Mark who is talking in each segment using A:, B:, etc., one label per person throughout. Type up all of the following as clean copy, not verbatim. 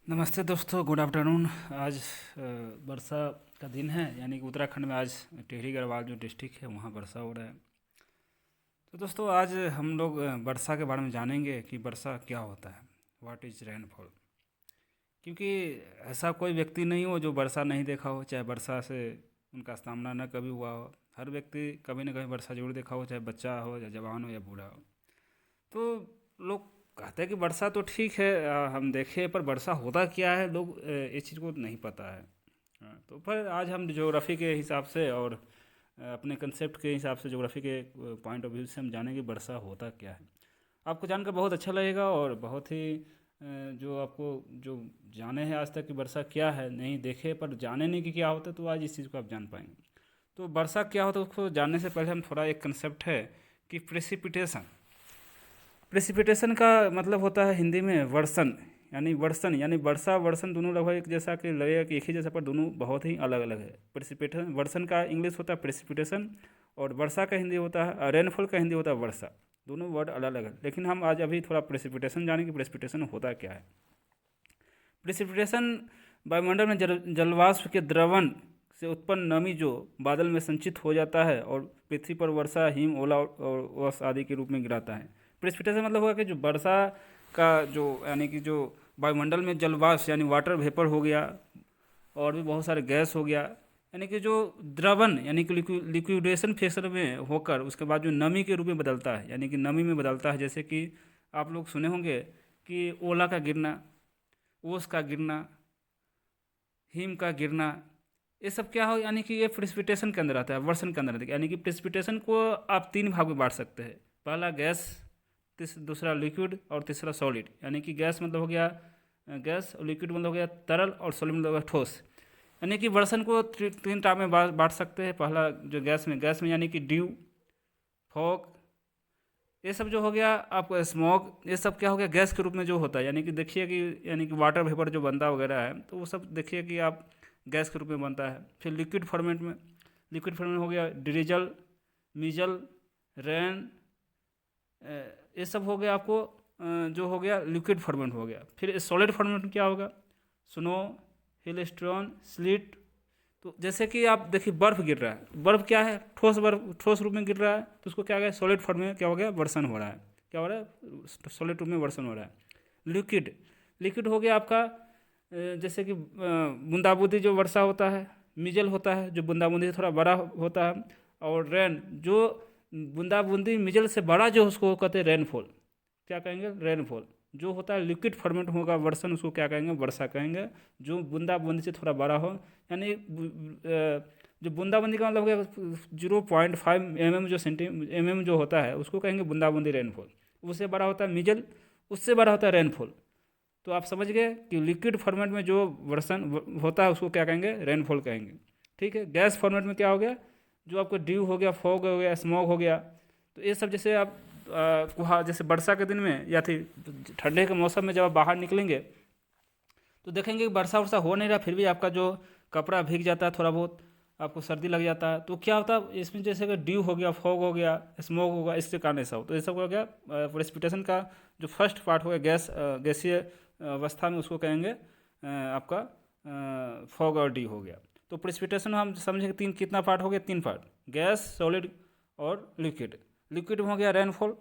A: नमस्ते दोस्तों, good afternoon. आज वर्षा का दिन है, यानी कि उत्तराखंड में आज टिहरी गढ़वाल जो डिस्ट्रिक्ट है वहाँ वर्षा हो रहा है। तो दोस्तों आज हम लोग वर्षा के बारे में जानेंगे कि वर्षा क्या होता है, व्हाट इज़ रेनफॉल। क्योंकि ऐसा कोई व्यक्ति नहीं हो जो वर्षा नहीं देखा हो, चाहे वर्षा से उनका सामना न कभी हुआ हो। हर व्यक्ति कभी न कभी वर्षा जरूर देखा हो, चाहे बच्चा हो या जवान हो या बूढ़ा हो। तो लोग कहते हैं कि वर्षा तो ठीक है, हम देखें, पर वर्षा होता क्या है लोग इस चीज़ को नहीं पता है। तो पर आज हम ज्योग्राफी के हिसाब से और अपने कंसेप्ट के हिसाब से, ज्योग्राफी के पॉइंट ऑफ व्यू से हम जानेंगे वर्षा होता क्या है। आपको जानकर बहुत अच्छा लगेगा और बहुत ही जो आपको जो जाने हैं आज तक कि वर्षा क्या है, नहीं देखे पर जाने नहीं कि क्या होता है, तो आज इस चीज़ को आप जान पाएंगे। तो वर्षा क्या होता है उसको जानने से पहले हम थोड़ा एक कंसेप्ट है कि प्रेसिपिटेशन। प्रेसिपिटेशन का मतलब होता है हिंदी में वर्षण, यानी वर्षा वर्षण दोनों लगभग एक जैसा, कि लगेगा कि एक ही जैसा, पर दोनों बहुत ही अलग अलग है। प्रेसिपिटेशन, वर्षण का इंग्लिश होता है प्रेसिपिटेशन, और वर्षा का हिंदी होता है, रेनफॉल का हिंदी होता है वर्षा। दोनों वर्ड अलग अलग है, लेकिन हम आज अभी थोड़ा प्रेसिपिटेशन जानें कि प्रेसिपिटेशन होता क्या है। प्रेसिपिटेशन वायुमंडल में जलवाष्प के द्रवण से उत्पन्न नमी जो बादल में संचित हो जाता है और पृथ्वी पर वर्षा, हिम, ओला और वर्ष आदि के रूप में गिराता है। प्रेसिपिटेशन मतलब होगा कि जो वर्षा का जो, यानी कि जो वायुमंडल में जलवाष्प यानी वाटर वेपर हो गया, और भी बहुत सारे गैस हो गया, यानी कि जो द्रवण यानी कि लिक्विडेशन फेस में होकर उसके बाद जो नमी के रूप में बदलता है, यानी कि नमी में बदलता है। जैसे कि आप लोग सुने होंगे कि ओला का गिरना, ओस का गिरना, हिम का गिरना, ये सब क्या हो, यानी कि ये प्रेसिपिटेशन के अंदर आता है, वर्षण के अंदर आता है। यानी कि प्रेसिपिटेशन को आप तीन भाग में बांट सकते हैं। पहला गैस, दूसरा लिक्विड और तीसरा सॉलिड। यानी कि गैस मतलब हो गया गैस, और लिक्विड मतलब हो गया तरल, और सॉलिड मतलब हो गया ठोस। यानी कि वर्षण को तीन टाइप में बांट सकते हैं। पहला जो गैस में यानी कि ड्यू, फॉग, ये सब जो हो गया आपको स्मॉग, ये सब क्या हो गया गैस के रूप में जो होता है। यानी कि देखिए कि यानी कि वाटर वेपर जो बनता वगैरह है, तो वो सब देखिए कि आप गैस के रूप में बनता है। फिर लिक्विड फॉर्मेट में हो गया ड्रिजल, मीजल, रेन, ये सब हो गया आपको जो हो गया लिक्विड फॉर्मेट हो गया। फिर सॉलिड फॉर्मेट में क्या होगा, स्नो, हिलस्टोन, स्लिट। तो जैसे कि आप देखिए बर्फ़ गिर रहा है, बर्फ़ क्या है, ठोस बर्फ, ठोस रूप में गिर रहा है, तो उसको क्या गया सॉलिड फॉर्म में क्या हो गया वर्षण हो रहा है। क्या हो रहा है, सॉलिड रूप में वर्षण हो रहा है। लिक्विड, लिक्विड हो गया आपका जैसे कि बूंदाबूंदी जो वर्षा होता है, मिजल होता है जो बूंदाबूंदी से थोड़ा बड़ा होता है, और रेन जो बूंदाबूंदी मिजल से बड़ा जो उसको कहते हैं रेनफॉल। क्या कहेंगे, रेनफॉल। जो होता है लिक्विड फॉर्मेट होगा वर्षण, उसको क्या कहेंगे, वर्षा कहेंगे। जो बूंदाबूंदी से थोड़ा बड़ा हो, यानी जो बूंदाबूंदी का मतलब हो गया 0.5 mm जो जो होता है, उसको कहेंगे बूंदाबूंदी रेनफॉल। उससे बड़ा होता है मिजल, उससे बड़ा होता है रेनफॉल। तो आप समझ गए कि लिक्विड फॉर्मेट में जो वर्षण होता है उसको क्या कहेंगे, रेनफॉल कहेंगे। ठीक है। गैस फॉर्मेट में क्या हो गया, जो आपको ड्यू हो गया, फॉग हो गया, स्मॉग हो गया। तो ये सब जैसे आप जैसे वर्षा के दिन में या फिर ठंडे के मौसम में जब आप बाहर निकलेंगे, तो देखेंगे कि वर्षा वर्षा हो नहीं रहा, फिर भी आपका जो कपड़ा भीग जाता है, थोड़ा बहुत आपको सर्दी लग जाता है। तो क्या होता है इसमें, जैसे कि ड्यू हो गया, फॉग हो गया, स्मोक होगा, इसके कारण ऐसा हो। तो ये सब हो गया प्रेसिपिटेशन का जो फर्स्ट पार्ट हो गया, गैसीय अवस्था में, उसको कहेंगे आपका फॉग और डी हो गया। तो प्रेसिपिटेशन हम समझेंगे तीन, कितना पार्ट हो गया, तीन पार्ट, गैस, सॉलिड और लिक्विड। लिक्विड में हो गया रेनफॉल,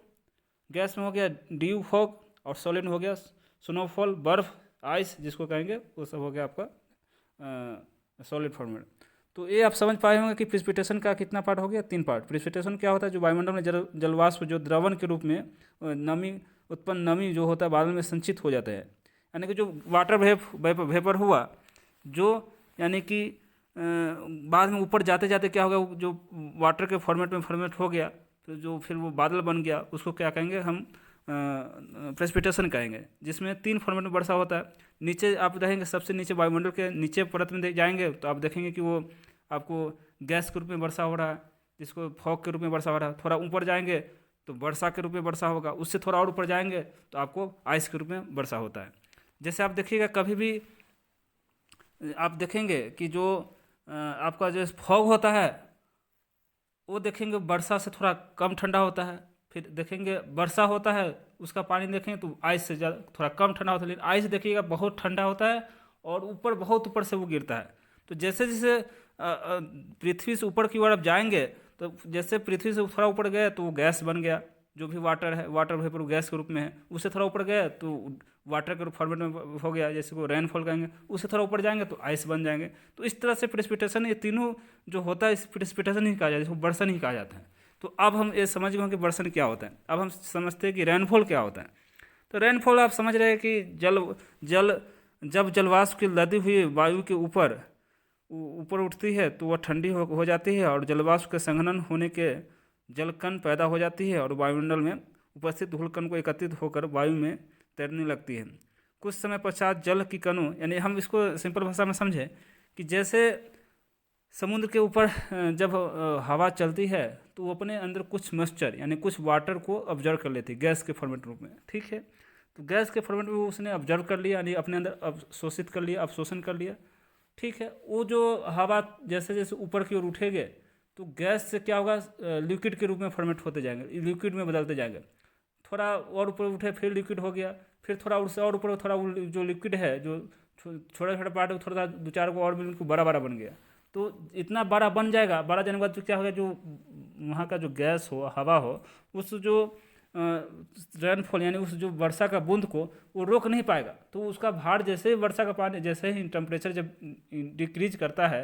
A: गैस में हो गया ड्यू, फॉग, और सॉलिड में हो गया स्नोफॉल, बर्फ, आइस जिसको कहेंगे, वो सब हो गया आपका सॉलिड फॉर्मेट। तो ये आप समझ पाए होंगे कि प्रेसिपिटेशन का कितना पार्ट हो गया, तीन पार्ट। प्रेसिपिटेशन क्या होता है, जो वायुमंडल में जलवाष्प जो द्रवण के रूप में नमी, उत्पन्न नमी जो होता है बादल में संचित हो जाता है। यानी कि जो वाटर वेपर हुआ, जो यानी कि बाद में ऊपर जाते जाते क्या होगा, जो वाटर के फॉर्मेट हो गया, तो जो फिर वो बादल बन गया, उसको क्या कहेंगे हम, प्रेसिपिटेशन कहेंगे। जिसमें तीन फॉर्मेट में वर्षा होता है। नीचे आप रहेंगे, सबसे नीचे वायुमंडल के नीचे परत में जाएंगे, तो आप देखेंगे कि वो आपको गैस के रूप में वर्षा हो रहा है, जिसको फॉग के रूप में वर्षा हो रहा है। थोड़ा ऊपर जाएंगे तो वर्षा के रूप में वर्षा होगा, उससे थोड़ा और ऊपर जाएंगे तो आपको आइस के रूप में वर्षा होता है। जैसे आप देखिएगा, कभी भी आप देखेंगे कि जो आपका जो फॉग होता है, वो देखेंगे वर्षा से थोड़ा कम ठंडा होता है। फिर देखेंगे वर्षा होता है उसका पानी देखें तो आइस से ज़्यादा थोड़ा कम ठंडा होता है, लेकिन आइस देखिएगा बहुत ठंडा होता है और ऊपर बहुत ऊपर से वो गिरता है। तो जैसे जैसे पृथ्वी से ऊपर की ओर आप जाएंगे तो जैसे पृथ्वी से थोड़ा ऊपर गए तो वो गैस बन गया, जो भी वाटर है, वाटर वेपर गैस के रूप में है। उससे थोड़ा ऊपर गए तो वाटर के फॉर्मेट में हो गया, जैसे को रेनफॉल कहेंगे। उससे थोड़ा ऊपर जाएंगे तो आइस बन जाएंगे। तो इस तरह से प्रेसिपिटेशन, ये तीनों जो होता है इस प्रेसिपिटेशन ही कहा जाता है, इसको बर्षण ही कहा जाता है। तो अब हम ये समझ गए कि बर्षण क्या होता है। अब हम समझते हैं कि रेनफॉल क्या होता है। तो रेनफॉल आप समझ रहे हैं कि जब जलवाष्प की लदी हुई वायु के ऊपर ऊपर उठती है तो वह ठंडी हो जाती है और जलवाष्प के संघनन होने के जलकण पैदा हो जाती है और वायुमंडल में उपस्थित धूलकण को एकत्रित होकर वायु में तैरने लगती है। कुछ समय पश्चात जल की कणों, यानी हम इसको सिंपल भाषा में समझें कि जैसे समुद्र के ऊपर जब हवा चलती है तो वो अपने अंदर कुछ मॉइस्चर यानी कुछ वाटर को ऑब्जर्व कर लेती है गैस के फॉर्मेट रूप में, ठीक है। तो गैस के फॉर्मेट में उसने ऑब्जर्व कर लिया, यानी अपने अंदर अवशोषित कर लिया, अवशोषण कर लिया, ठीक है। वो जो हवा जैसे जैसे ऊपर की ओर उठेंगे तो गैस से क्या होगा, लिक्विड के रूप में फॉर्मेट होते जाएंगे, लिक्विड में बदलते जाएंगे। थोड़ा और ऊपर उठे फिर लिक्विड हो गया, फिर थोड़ा उससे और ऊपर थोड़ा जो लिक्विड है जो छोटा छोटा पार्ट थोड़ा दो चार को और मिलकर बड़ा बड़ा बन गया। तो इतना बड़ा बन जाएगा, बड़ा जाने के बाद तो क्या होगा, जो वहाँ का जो गैस हो, हवा हो, उस जो रेनफॉल यानी उस जो वर्षा का बूंद को वो रोक नहीं पाएगा। तो उसका भार जैसे ही वर्षा का पानी, जैसे ही टेम्परेचर जब डिक्रीज करता है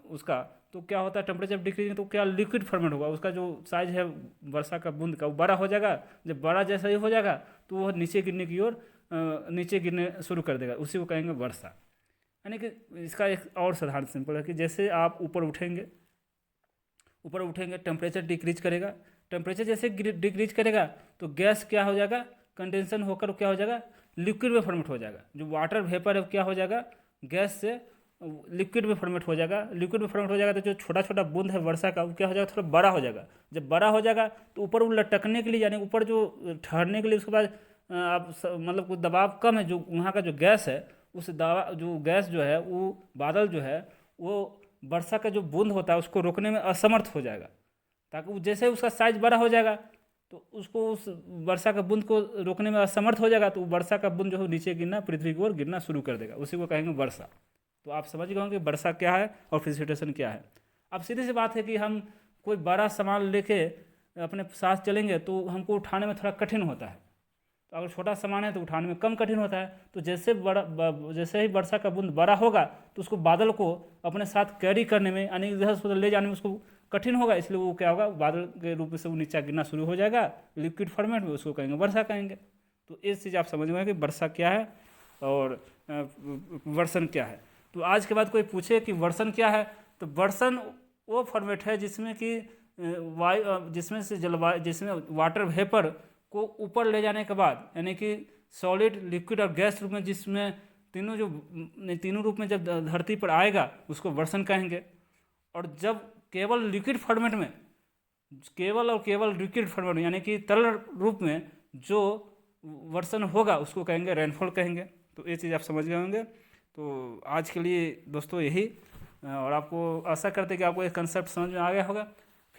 A: उसका, तो क्या होता है, टेम्परेचर डिक्रीज तो क्या लिक्विड फॉर्मेट होगा, उसका जो साइज है वर्षा का बूंद का वो बड़ा हो जाएगा। जब बड़ा जैसा ही हो जाएगा तो वो नीचे गिरने की ओर नीचे गिरने शुरू कर देगा, उसी को कहेंगे वर्षा। यानी कि इसका एक और साधारण सिंपल है कि जैसे आप ऊपर उठेंगे टेम्परेचर डिक्रीज करेगा, टेम्परेचर जैसे डिक्रीज करेगा तो गैस क्या हो जाएगा, कंडेंसन होकर क्या हो जाएगा, लिक्विड में फॉर्मेट हो जाएगा। जो वाटर वेपर है क्या हो जाएगा, गैस से लिक्विड में फॉर्मेट हो जाएगा। लिक्विड में फॉर्मेट हो जाएगा तो जो छोटा छोटा बूंद है वर्षा का वो क्या हो जाएगा, थोड़ा बड़ा हो जाएगा। जब बड़ा हो जाएगा तो ऊपर वो लटकने के लिए, यानी ऊपर जो ठहरने के लिए उसके बाद आप मतलब कुछ दबाव कम है, जो वहाँ का जो गैस है उस जो गैस जो है वो बादल जो है वो वर्षा का जो बूंद होता है उसको रोकने में असमर्थ हो जाएगा। ताकि वो जैसे उसका साइज बड़ा हो जाएगा तो उसको उस वर्षा का बूंद को रोकने में असमर्थ हो जाएगा, तो वर्षा का बूंद जो है नीचे गिरना, पृथ्वी की ओर गिरना शुरू कर देगा, उसी को कहेंगे वर्षा। तो आप समझ गए होंगे वर्षा क्या है और प्रेसिपिटेशन क्या है। अब सीधी सी बात है कि हम कोई बड़ा सामान लेके अपने साथ चलेंगे तो हमको उठाने में थोड़ा कठिन होता है। तो अगर छोटा सामान है तो उठाने में कम कठिन होता है। तो जैसे ही वर्षा का बूंद बड़ा होगा तो उसको बादल को अपने साथ कैरी करने में, यानी इधर से उधर ले जाने में उसको कठिन होगा, इसलिए वो क्या होगा, बादल के रूप से वो नीचे गिरना शुरू हो जाएगा लिक्विड फॉर्मेट में, उसको कहेंगे वर्षा कहेंगे। तो ये चीज़ आप समझ गए कि वर्षा क्या है और वर्षण क्या है। तो आज के बाद कोई पूछे कि वर्षण क्या है, तो वर्षण वो फॉर्मेट है जिसमें कि जिसमें वाटर वेपर को ऊपर ले जाने के बाद, यानी कि सॉलिड, लिक्विड और गैस रूप में, जिसमें तीनों रूप में जब धरती पर आएगा उसको वर्षण कहेंगे। और जब केवल लिक्विड फॉर्मेट में, केवल लिक्विड फॉर्मेट में यानी कि तरल रूप में जो वर्षण होगा उसको कहेंगे रेनफॉल कहेंगे। तो ये चीज़ आप समझ गए होंगे। तो आज के लिए दोस्तों यही, और आपको आशा करते हैं कि आपको ये कंसेप्ट समझ में आ गया होगा।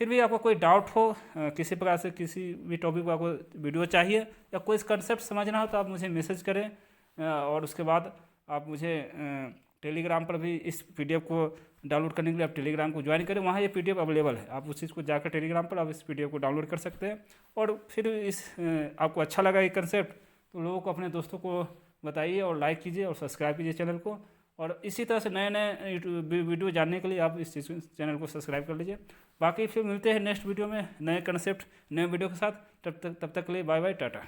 A: फिर भी आपको कोई डाउट हो, किसी प्रकार से किसी भी टॉपिक पर आपको वीडियो चाहिए या कोई कंसेप्ट समझना हो तो आप मुझे मैसेज करें, और उसके बाद आप मुझे टेलीग्राम पर भी इस PDF को डाउनलोड करने के लिए आप टेलीग्राम को ज्वाइन करें, वहाँ ये PDF अवेलेबल है। आप उस चीज़ को जाकर टेलीग्राम पर आप इस PDF को डाउनलोड कर सकते हैं। और फिर आपको अच्छा लगा ये कंसेप्ट तो लोगों को, अपने दोस्तों को बताइए और लाइक कीजिए और सब्सक्राइब कीजिए चैनल को। और इसी तरह से नए नए वीडियो जानने के लिए आप इस चैनल को सब्सक्राइब कर लीजिए। बाकी फिर मिलते हैं नेक्स्ट वीडियो में नए कंसेप्ट, नए वीडियो के साथ। तब तक के लिए बाय बाय, टाटा।